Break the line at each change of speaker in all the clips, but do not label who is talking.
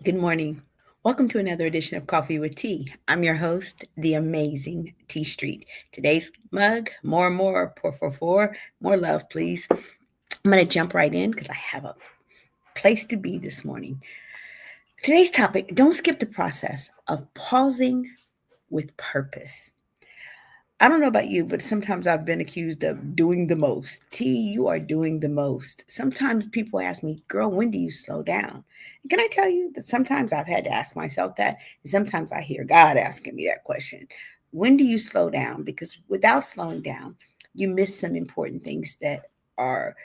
Good morning. Welcome to another edition of Coffee with Tea. I'm your host, the amazing Tea Street. Today's mug, more and more, pour for four, more love, please. I'm going to jump right in because I have a place to be this morning. Today's topic, don't skip the process of pausing with purpose. I don't know about you, but sometimes I've been accused of doing the most. T, you are doing the most. Sometimes people ask me, girl, when do you slow down? And can I tell you that sometimes I've had to ask myself that? And sometimes I hear God asking me that question. When do you slow down? Because without slowing down, you miss some important things that are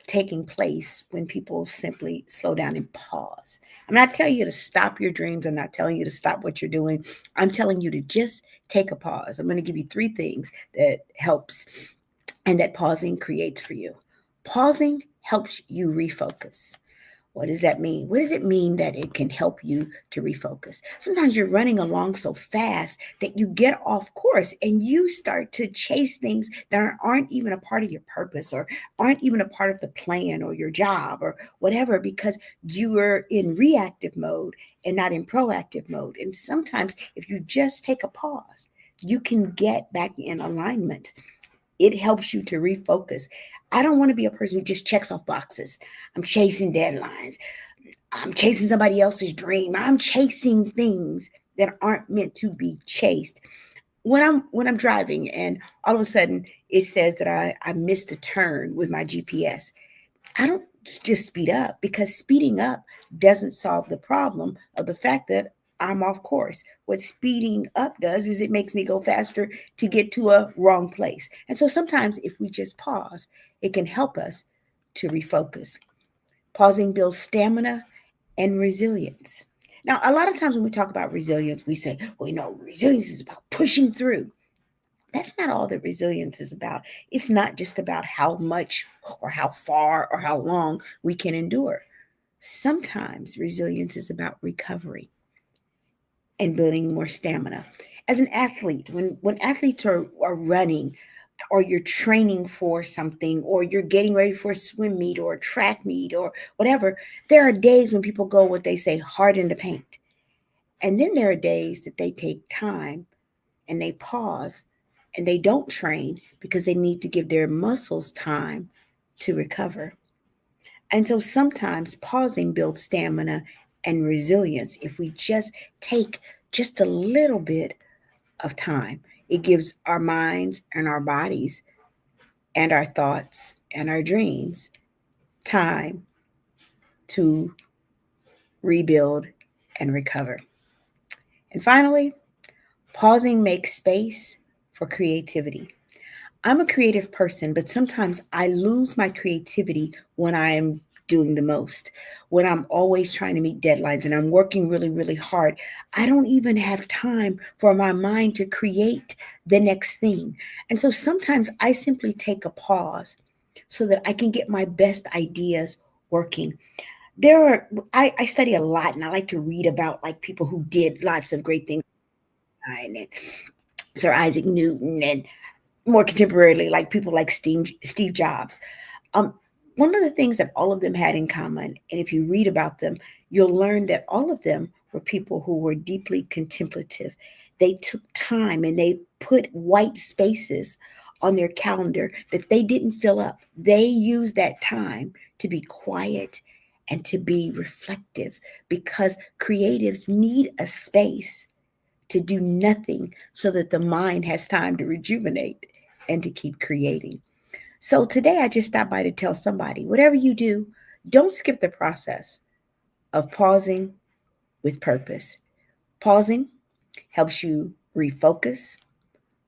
taking place when people simply slow down and pause. I'm not telling you to stop your dreams. I'm not telling you to stop what you're doing. I'm telling you to just take a pause. I'm going to give you three things that helps and that pausing creates for you. Pausing helps you refocus. What does that mean? What does it mean that it can help you to refocus? Sometimes you're running along so fast that you get off course and you start to chase things that aren't even a part of your purpose or aren't even a part of the plan or your job or whatever because you are in reactive mode and not in proactive mode. And sometimes if you just take a pause, you can get back in alignment. It helps you to refocus. I don't want to be a person who just checks off boxes. I'm chasing deadlines. I'm chasing somebody else's dream. I'm chasing things that aren't meant to be chased. When I'm driving and all of a sudden it says that I missed a turn with my GPS, I don't just speed up because speeding up doesn't solve the problem of the fact that I'm off course. What speeding up does is it makes me go faster to get to a wrong place. And so sometimes if we just pause, it can help us to refocus. Pausing builds stamina and resilience. Now, a lot of times when we talk about resilience, we say, well, resilience is about pushing through. That's not all that resilience is about. It's not just about how much or how far or how long we can endure. Sometimes resilience is about recovery and building more stamina. As an athlete, when athletes are running or you're training for something or you're getting ready for a swim meet or a track meet or whatever, there are days when people go what they say hard in the paint. And then there are days that they take time and they pause and they don't train because they need to give their muscles time to recover. And so sometimes pausing builds stamina and resilience if we just take just a little bit of time. It gives our minds and our bodies and our thoughts and our dreams time to rebuild and recover. And finally, pausing makes space for creativity. I'm a creative person, but sometimes I lose my creativity when I am doing the most. When I'm always trying to meet deadlines and I'm working really, really hard, I don't even have time for my mind to create the next thing. And so sometimes I simply take a pause so that I can get my best ideas working. I study a lot and I like to read about like people who did lots of great things and Sir Isaac Newton and more contemporarily, like people like Steve Jobs. Um, One of the things that all of them had in common, and if you read about them, you'll learn that all of them were people who were deeply contemplative. They took time and they put white spaces on their calendar that they didn't fill up. They used that time to be quiet and to be reflective because creatives need a space to do nothing so that the mind has time to rejuvenate and to keep creating. So today I just stopped by to tell somebody whatever you do, don't skip the process of pausing with purpose. Pausing helps you refocus,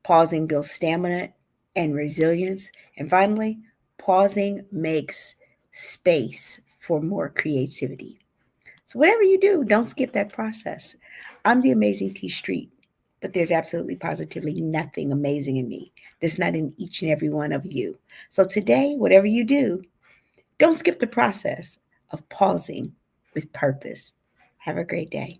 pausing builds stamina and resilience. And finally, pausing makes space for more creativity. So, whatever you do, don't skip that process. I'm the amazing T Street, but there's absolutely positively nothing amazing in me. There's not in each and every one of you. So, today, whatever you do, don't skip the process of pausing with purpose. Have a great day.